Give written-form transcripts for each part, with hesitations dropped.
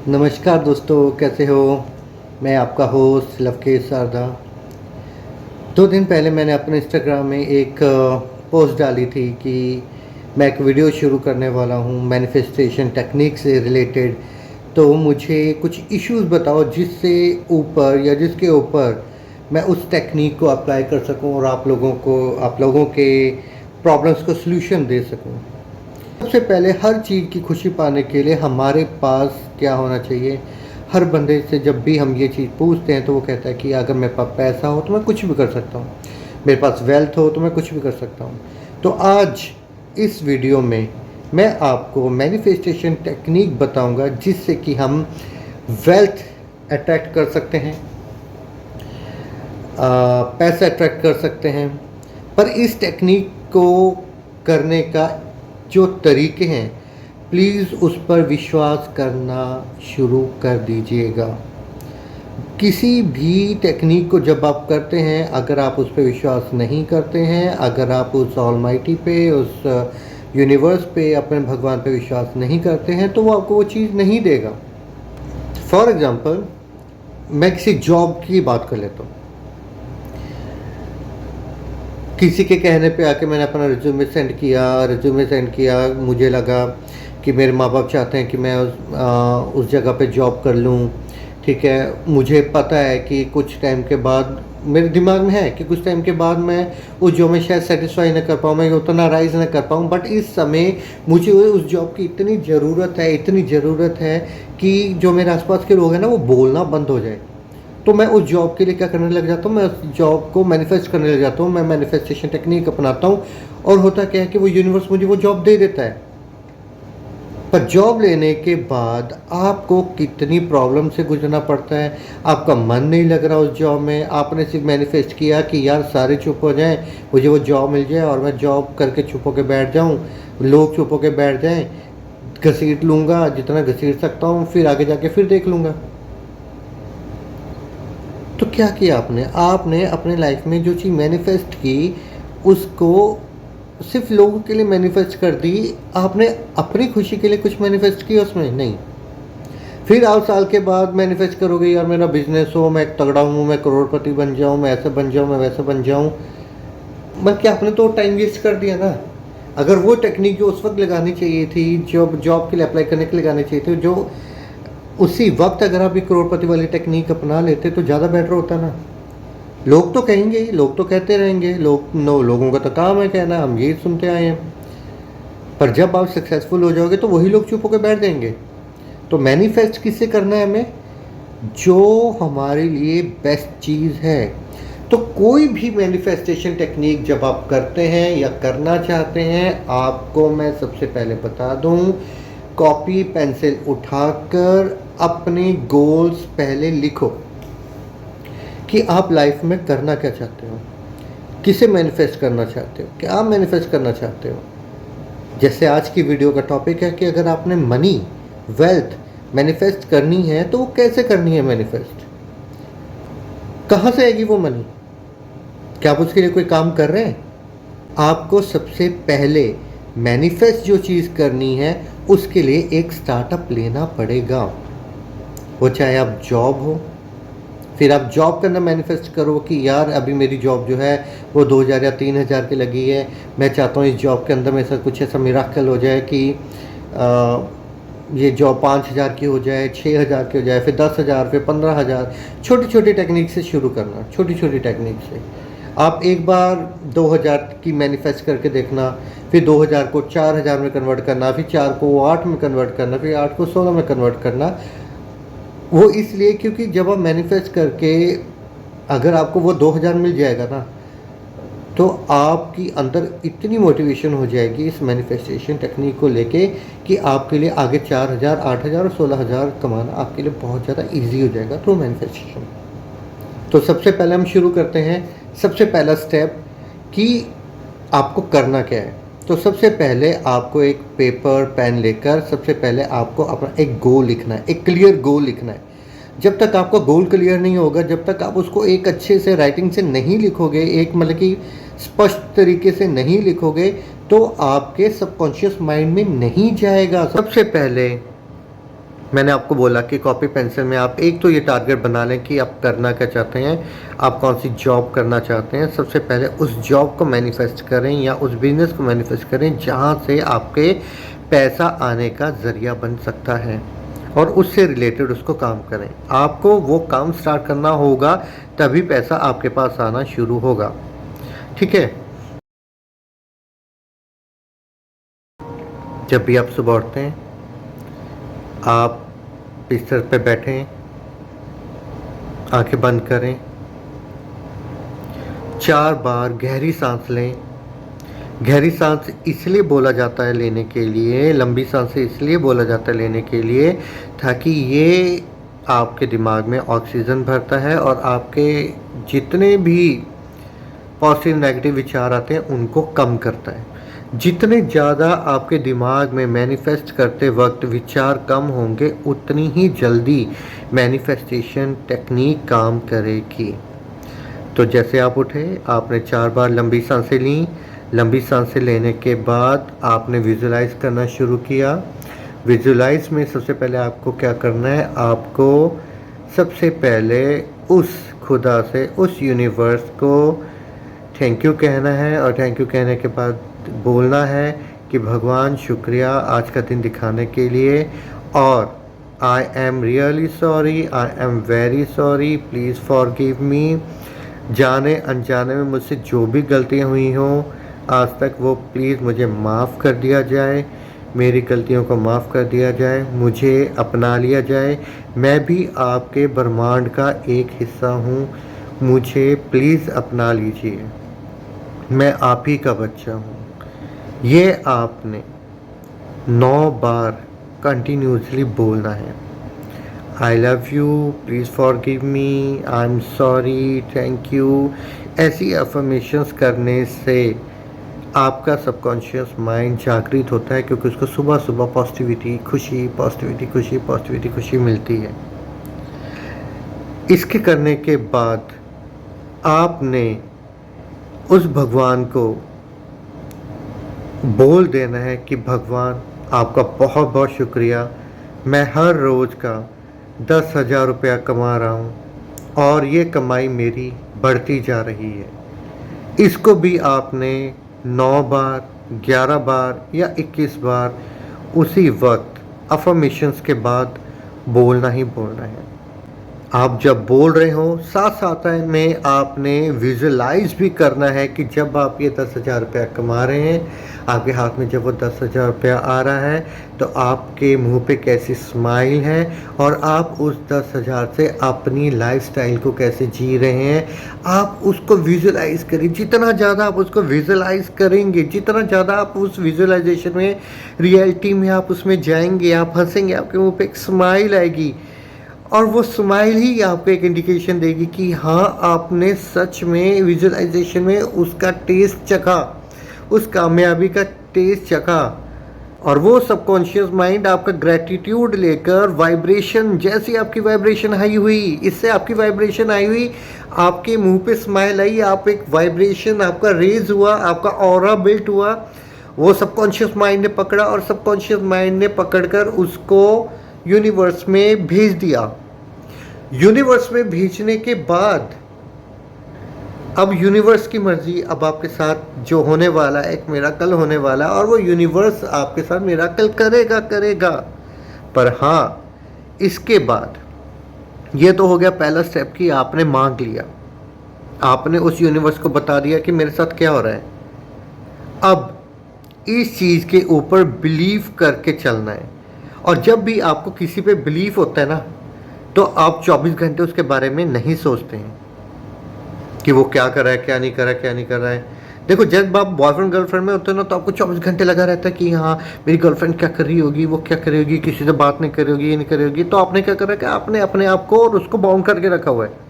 नमस्कार दोस्तों, कैसे हो। मैं आपका होस्ट लवकेश शारदा। 2 दिन पहले मैंने अपने इंस्टाग्राम में एक पोस्ट डाली थी कि मैं एक वीडियो शुरू करने वाला हूँ मैनिफेस्टेशन टेक्निक से रिलेटेड। तो मुझे कुछ इश्यूज़ बताओ जिससे ऊपर या जिसके ऊपर मैं उस टेक्निक को अप्लाई कर सकूँ और आप लोगों के प्रॉब्लम्स को सल्यूशन दे सकूँ। सबसे पहले हर चीज़ की खुशी पाने के लिए हमारे पास क्या होना चाहिए। हर बंदे से जब भी हम ये चीज़ पूछते हैं तो वो कहता है कि अगर मेरे पास पैसा हो तो मैं कुछ भी कर सकता हूँ, मेरे पास वेल्थ हो तो मैं कुछ भी कर सकता हूँ। तो आज इस वीडियो में मैं आपको मैनिफेस्टेशन टेक्निक बताऊंगा जिससे कि हम वेल्थ अट्रैक्ट कर सकते हैं, पैसा अट्रैक्ट कर सकते हैं। पर इस टेक्निक को करने का जो तरीके हैं, प्लीज़ उस पर विश्वास करना शुरू कर दीजिएगा। किसी भी टेक्निक को जब आप करते हैं, अगर आप उस पर विश्वास नहीं करते हैं, अगर आप उस ऑलमाइटी पे, उस यूनिवर्स पे, अपने भगवान पे विश्वास नहीं करते हैं, तो वो आपको वो चीज़ नहीं देगा। फॉर एग्ज़ाम्पल, मैं किसी जॉब की बात कर लेता हूँ। किसी के कहने पे आके मैंने अपना रिज्यूमे सेंड किया। मुझे लगा कि मेरे माँ बाप चाहते हैं कि मैं उस जगह पे जॉब कर लूँ। ठीक है, मुझे पता है कि कुछ टाइम के बाद, मेरे दिमाग में है कि कुछ टाइम के बाद मैं उस जॉब में शायद सेटिस्फाई न कर पाऊँ, मैं उतना राइज न कर पाऊँ। बट इस समय मुझे उस जॉब की इतनी ज़रूरत है कि जो मेरे आसपास के लोग हैं ना, वो बोलना बंद हो जाए। तो मैं उस जॉब के लिए क्या करने लग जाता हूँ, मैं उस जॉब को मैनिफेस्ट करने लग जाता हूँ। मैं मैनिफेस्टेशन टेक्निक अपनाता हूँ और होता क्या है कि वो यूनिवर्स मुझे वो जॉब दे देता है। पर जॉब लेने के बाद आपको कितनी प्रॉब्लम से गुजरना पड़ता है। आपका मन नहीं लग रहा उस जॉब में, आपने सिर्फ मैनिफेस्ट किया कि यार सारे चुप हो जाएं, मुझे वो जॉब मिल जाए और मैं जॉब करके चुप होकर बैठ जाऊँ, लोग चुप होकर बैठ जाएँ, घसीट लूँगा जितना घसीट सकता हूँ, फिर आगे जाके फिर देख लूँगा। तो क्या किया आपने अपने लाइफ में जो चीज़ मैनिफेस्ट की उसको सिर्फ लोगों के लिए मैनिफेस्ट कर दी। आपने अपनी खुशी के लिए कुछ मैनिफेस्ट किया उसमें नहीं। फिर आप साल के बाद मैनिफेस्ट करोगे यार मेरा बिजनेस हो, मैं तगड़ा हूँ, मैं करोड़पति बन जाऊँ, मैं ऐसा बन जाऊँ, मैं वैसा बन जाऊँ। बट क्या आपने तो टाइम वेस्ट कर दिया ना। अगर वो टेक्निक जो उस वक्त लगानी चाहिए थी, जॉब के लिए अप्लाई करने के लिए लगानी चाहिए थी, जो उसी वक्त अगर आप ये करोड़पति वाली टेक्निक अपना लेते तो ज़्यादा बेटर होता ना। लोग तो कहेंगे ही, लोग तो कहते रहेंगे, लोगों का तो काम है कहना, हम यही सुनते आए हैं। पर जब आप सक्सेसफुल हो जाओगे तो वही लोग चुप होकर बैठ जाएंगे। तो मैनिफेस्ट किससे करना है हमें? जो हमारे लिए बेस्ट चीज़ है। तो कोई भी मैनिफेस्टेशन टेक्निक जब आप करते हैं या करना चाहते हैं, आपको मैं सबसे पहले बता दूं, कॉपी पेंसिल उठाकर अपने गोल्स पहले लिखो कि आप लाइफ में करना क्या चाहते हो, किसे मैनिफेस्ट करना चाहते हो, क्या मैनिफेस्ट करना चाहते हो। जैसे आज की वीडियो का टॉपिक है कि अगर आपने मनी, वेल्थ मैनिफेस्ट करनी है तो वो कैसे करनी है मैनिफेस्ट, कहाँ से आएगी वो मनी, क्या आप उसके लिए कोई काम कर रहे हैं? आपको सबसे पहले मैनिफेस्ट जो चीज़ करनी है उसके लिए एक स्टार्टअप लेना पड़ेगा। वो चाहे आप जॉब हो, फिर आप जॉब करना मैनिफेस्ट करो कि यार अभी मेरी जॉब जो है वो 2000 या 3000 की लगी है, मैं चाहता हूँ इस जॉब के अंदर में कुछ ऐसा मिराकल हो जाए कि ये जॉब 5000 की हो जाए, 6000 की हो जाए, फिर 10,000, फिर 15,000। छोटी छोटी टेक्निक से शुरू करना, छोटी छोटी टेक्निक से। आप एक बार 2000 की मैनिफेस्ट करके देखना, फिर 2000 को 4000 में कन्वर्ट करना, फिर 4 को 8 में कन्वर्ट करना, फिर 8 को 16 में कन्वर्ट करना। वो इसलिए क्योंकि जब आप मैनिफेस्ट करके अगर आपको वो 2000 मिल जाएगा ना, तो आपकी अंदर इतनी मोटिवेशन हो जाएगी इस मैनिफेस्टेशन टेक्निक को लेके कि आपके लिए आगे 4000, 8000 और 16000 कमाना आपके लिए बहुत ज़्यादा इजी हो जाएगा थ्रू मैनिफेस्टेशन। तो सबसे पहले हम शुरू करते हैं। सबसे पहला स्टेप कि आपको करना क्या है। तो सबसे पहले आपको एक पेपर पेन लेकर सबसे पहले आपको अपना एक गोल लिखना है, एक क्लियर गोल लिखना है। जब तक आपका गोल क्लियर नहीं होगा, जब तक आप उसको एक अच्छे से राइटिंग से नहीं लिखोगे, एक मतलब कि स्पष्ट तरीके से नहीं लिखोगे, तो आपके सबकॉन्शियस माइंड में नहीं जाएगा। सबसे पहले मैंने आपको बोला कि कॉपी पेंसिल में आप एक तो ये टारगेट बना लें कि आप करना क्या चाहते हैं, आप कौन सी जॉब करना चाहते हैं। सबसे पहले उस जॉब को मैनिफेस्ट करें या उस बिज़नेस को मैनिफेस्ट करें जहाँ से आपके पैसा आने का ज़रिया बन सकता है, और उससे रिलेटेड उसको काम करें। आपको वो काम स्टार्ट करना होगा, तभी पैसा आपके पास आना शुरू होगा। ठीक है। जब भी आप सुबह उठते हैं, आप बिस्तर पे बैठें, आंखें बंद करें, 4 बार गहरी सांस लें। गहरी सांस इसलिए बोला जाता है लेने के लिए, लंबी सांस इसलिए बोला जाता है लेने के लिए, ताकि ये आपके दिमाग में ऑक्सीजन भरता है और आपके जितने भी पॉजिटिव नेगेटिव विचार आते हैं उनको कम करता है। जितने ज़्यादा आपके दिमाग में मैनिफेस्ट करते वक्त विचार कम होंगे, उतनी ही जल्दी मैनिफेस्टेशन टेक्निक काम करेगी। तो जैसे आप उठे, आपने 4 बार लंबी सांसें लीं। लंबी सांसें लेने के बाद आपने विजुलाइज करना शुरू किया। विजुलाइज में सबसे पहले आपको क्या करना है, आपको सबसे पहले उस खुदा से, उस यूनिवर्स को थैंक यू कहना है, और थैंक यू कहने के बाद बोलना है कि भगवान शुक्रिया आज का दिन दिखाने के लिए, और I am really sorry, I am very sorry, please forgive me. जाने अनजाने में मुझसे जो भी गलतियाँ हुई हों आज तक, वो प्लीज़ मुझे माफ़ कर दिया जाए, मेरी गलतियों को माफ़ कर दिया जाए, मुझे अपना लिया जाए। मैं भी आपके ब्रह्मांड का एक हिस्सा हूँ, मुझे प्लीज़ अपना लीजिए, मैं आप ही का बच्चा हूँ। ये आपने 9 बार कंटिन्यूसली बोलना है। I love you, please forgive me, I am sorry, thank you. ऐसी अफर्मेशंस करने से आपका सबकॉन्शियस माइंड जागृत होता है, क्योंकि उसको सुबह सुबह पॉजिटिविटी, खुशी, पॉजिटिविटी, खुशी, पॉजिटिविटी, खुशी मिलती है। इसके करने के बाद आपने उस भगवान को बोल देना है कि भगवान आपका बहुत बहुत शुक्रिया, मैं हर रोज़ का 10,000 रुपया कमा रहा हूँ, और ये कमाई मेरी बढ़ती जा रही है। इसको भी आपने 9 बार, 11 बार या 21 बार उसी वक्त अफर्मेशंस के बाद बोलना ही बोलना है। आप जब बोल रहे हो, साथ साथ में आपने विजुलाइज भी करना है कि जब आप ये 10,000 रुपया कमा रहे हैं, आपके हाथ में जब वो 10,000 रुपया आ रहा है, तो आपके मुंह पे कैसी स्माइल है, और आप उस 10,000 से अपनी लाइफस्टाइल को कैसे जी रहे हैं, आप उसको विजुलाइज करिए। जितना ज़्यादा आप उसको विजुलाइज करेंगे, जितना ज़्यादा आप उस विजुलाइजेशन में, रियलिटी में आप उसमें जाएंगे, आप हंसेंगे, आपके मुँह पे एक स्माइल आएगी, और वो स्माइल ही आपको एक इंडिकेशन देगी कि हाँ, आपने सच में विजुअलाइजेशन में उसका टेस्ट चखा, उस कामयाबी का टेस्ट चखा। और वो सबकॉन्शियस माइंड आपका ग्रैटिट्यूड लेकर वाइब्रेशन, जैसी आपकी वाइब्रेशन हाई हुई, इससे आपकी वाइब्रेशन आई हुई, आपके मुंह पे स्माइल आई, आप एक वाइब्रेशन आपका रेज हुआ, आपका ऑरा बिल्ट हुआ, वो सबकॉन्शियस माइंड ने पकड़ा, और सबकॉन्शियस माइंड ने पकड़कर उसको यूनिवर्स में भेज दिया। यूनिवर्स में भेजने के बाद अब यूनिवर्स की मर्जी, अब आपके साथ जो होने वाला है, एक मिराकल होने वाला है, और वो यूनिवर्स आपके साथ मिराकल करेगा। पर हाँ, इसके बाद ये तो हो गया पहला स्टेप कि आपने मांग लिया, आपने उस यूनिवर्स को बता दिया कि मेरे साथ क्या हो रहा है। अब इस चीज़ के ऊपर बिलीव करके चलना है, और जब भी आपको किसी पे बिलीव होता है ना, तो आप 24 घंटे उसके बारे में नहीं सोचते हैं कि वो क्या कर रहा है, क्या नहीं कर रहा है। देखो, जब आप बॉयफ्रेंड गर्लफ्रेंड में होते हो ना, तो आपको 24 घंटे लगा रहता है कि हाँ, मेरी गर्लफ्रेंड क्या कर रही होगी, वो क्या कर रही होगी, किसी से बात नहीं कर रही होगी, ये नहीं कर रही होगी। तो आपने क्या करा कि आपने अपने आप को और उसको बाउंड करके रखा हुआ है।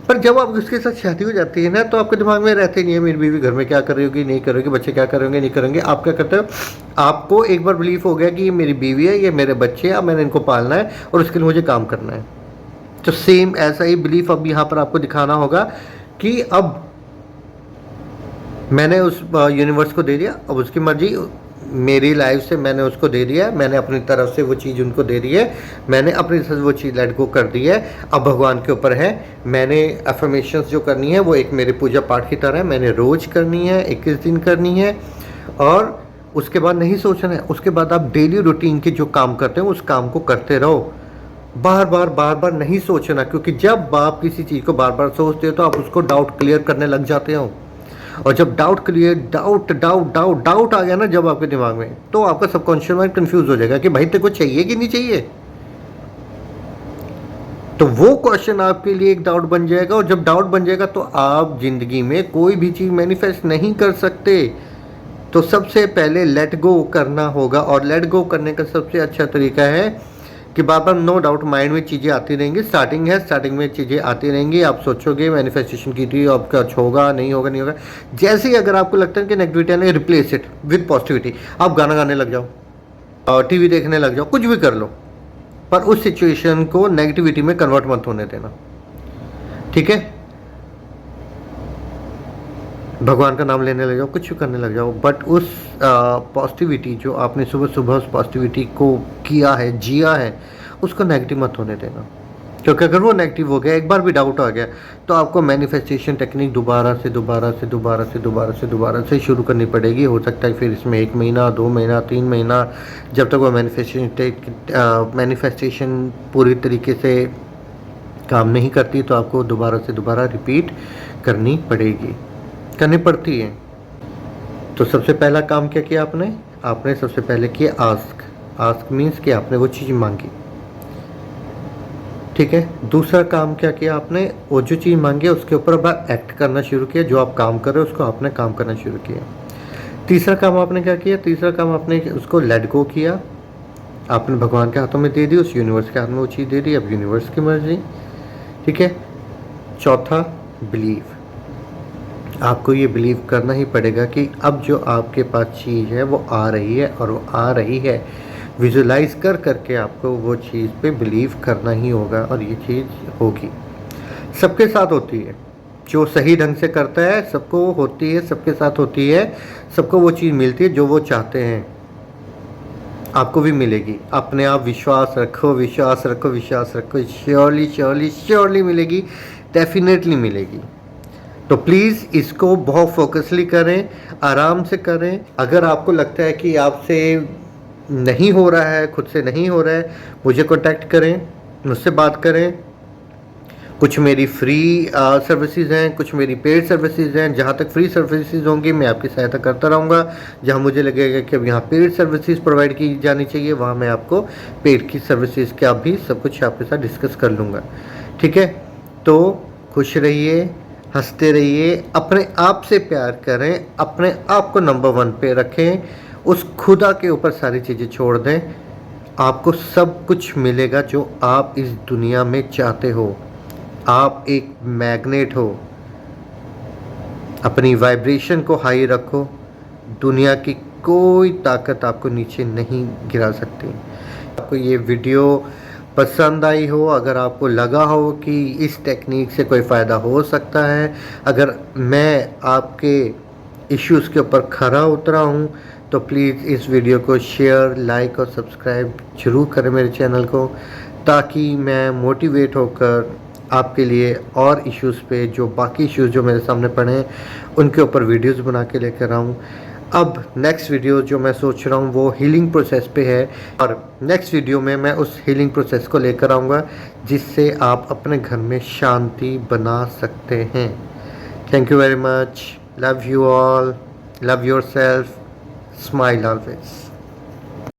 पर जब आप उसके साथ शादी हो जाती है ना, तो आपके दिमाग में रहते नहीं है मेरी बीवी घर में क्या कर रही होगी, नहीं करोगे, बच्चे क्या करेंगे, नहीं करेंगे। आप क्या करते हो, आपको एक बार बिलीव हो गया कि ये मेरी बीवी है, ये मेरे बच्चे हैं, अब मैंने इनको पालना है और उसके लिए मुझे काम करना है। तो सेम ऐसा ही बिलीफ अब यहाँ पर आपको दिखाना होगा कि अब मैंने उस यूनिवर्स को दे दिया, अब उसकी मर्जी, मेरी लाइफ से मैंने उसको दे दिया है, मैंने अपनी तरफ से वो चीज़ उनको दे दी है, मैंने अपनी तरफ से वो चीज़ लेट गो कर दी है। अब भगवान के ऊपर है, मैंने अफर्मेशंस जो करनी है वो एक मेरे पूजा पाठ की तरह है, मैंने रोज़ करनी है, 21 दिन करनी है, और उसके बाद नहीं सोचना है। उसके बाद आप डेली रूटीन के जो काम करते हो उस काम को करते रहो, बार बार नहीं सोचना, क्योंकि जब आप किसी चीज़ को बार बार सोचते हो तो आप उसको डाउट क्लियर करने लग जाते हो, और जब डाउट आ गया ना जब आपके दिमाग में, तो आपका सबकॉन्शियस माइंड कंफ्यूज हो जाएगा कि भाई तेरे को चाहिए कि नहीं चाहिए। तो वो क्वेश्चन आपके लिए एक डाउट बन जाएगा, और जब डाउट बन जाएगा तो आप जिंदगी में कोई भी चीज़ मैनिफेस्ट नहीं कर सकते। तो सबसे पहले लेट गो करना होगा, और लेट गो करने का सबसे अच्छा तरीका है कि बार बार नो डाउट माइंड में चीज़ें आती रहेंगी। स्टार्टिंग है, स्टार्टिंग में चीज़ें आती रहेंगी, आप सोचोगे मैनिफेस्टेशन की थी, आपका अच्छा होगा नहीं होगा नहीं होगा। जैसे ही अगर आपको लगता है कि नेगेटिविटी आने, रिप्लेस इट विद पॉजिटिविटी। आप गाना गाने लग जाओ और टीवी देखने लग जाओ, कुछ भी कर लो, पर उस सिचुएशन को नेगेटिविटी में कन्वर्ट मत होने देना, ठीक है। भगवान का नाम लेने लग जाओ, कुछ भी करने लग जाओ, बट उस पॉजिटिविटी जो आपने सुबह सुबह उस पॉजिटिविटी को किया है, जिया है, उसको नेगेटिव मत होने देना। क्योंकि अगर वो नेगेटिव हो गया, एक बार भी डाउट आ गया, तो आपको मैनिफेस्टेशन टेक्निक दोबारा से शुरू करनी पड़ेगी। हो सकता है फिर इसमें 1 महीना, 2 महीना, 3 महीना, जब तक वो मैनिफेस्टेशन पूरी तरीके से काम नहीं करती, तो आपको दोबारा रिपीट करनी पड़ती है। तो सबसे पहला काम क्या किया आपने सबसे पहले किया आस्क मीन्स कि आपने वो चीज़ मांगी, ठीक है। दूसरा काम क्या किया आपने, वो जो चीज़ मांगी उसके ऊपर अब एक्ट करना शुरू किया, जो आप काम कर रहे हो उसको आपने काम करना शुरू किया। तीसरा काम आपने क्या किया, तीसरा काम आपने उसको लेट गो किया, आपने भगवान के हाथों में दे दी, उस यूनिवर्स के हाथ में वो चीज़ दे दी, अब यूनिवर्स की मर्जी, ठीक है। चौथा, बिलीव। आपको ये बिलीव करना ही पड़ेगा कि अब जो आपके पास चीज़ है वो आ रही है, और वो आ रही है विजुलाइज करके आपको वो चीज़ पे बिलीव करना ही होगा, और ये चीज़ होगी। सबके साथ होती है, जो सही ढंग से करता है सबको होती है, सबके साथ होती है, सबको वो चीज़ मिलती है जो वो चाहते हैं, आपको भी मिलेगी। अपने आप विश्वास रखो, श्योरली मिलेगी, डेफिनेटली मिलेगी। तो प्लीज़ इसको बहुत फोकसली करें, आराम से करें। अगर आपको लगता है कि आपसे नहीं हो रहा है, खुद से नहीं हो रहा है, मुझे कांटेक्ट करें, मुझसे बात करें। कुछ मेरी फ्री सर्विसेज हैं, कुछ मेरी पेड सर्विसेज हैं। जहाँ तक फ्री सर्विसेज होंगी मैं आपकी सहायता करता रहूँगा। जहाँ मुझे लगेगा कि अब यहाँ पेड सर्विसेज प्रोवाइड की जानी चाहिए, वहाँ मैं आपको पेड की सर्विसेज का भी सब कुछ आपके साथ डिस्कस कर लूँगा, ठीक है। तो खुश रहिए, हंसते रहिए, अपने आप से प्यार करें, अपने आप को नंबर 1 पे रखें, उस खुदा के ऊपर सारी चीज़ें छोड़ दें। आपको सब कुछ मिलेगा जो आप इस दुनिया में चाहते हो। आप एक मैग्नेट हो, अपनी वाइब्रेशन को हाई रखो, दुनिया की कोई ताकत आपको नीचे नहीं गिरा सकती। आपको ये वीडियो पसंद आई हो, अगर आपको लगा हो कि इस टेक्निक से कोई फ़ायदा हो सकता है, अगर मैं आपके इश्यूज़ के ऊपर खरा उतरा हूँ, तो प्लीज़ इस वीडियो को शेयर, लाइक और सब्सक्राइब ज़रूर करें मेरे चैनल को, ताकि मैं मोटिवेट होकर आपके लिए और इश्यूज़ पे, जो बाकी इश्यूज़ जो मेरे सामने पड़े हैं, उनके ऊपर वीडियोज़ बना के लेकर आऊँ। अब नेक्स्ट वीडियो जो मैं सोच रहा हूँ वो हीलिंग प्रोसेस पे है, और नेक्स्ट वीडियो में मैं उस हीलिंग प्रोसेस को लेकर आऊँगा जिससे आप अपने घर में शांति बना सकते हैं। Thank you very much, love you all, love yourself, smile always.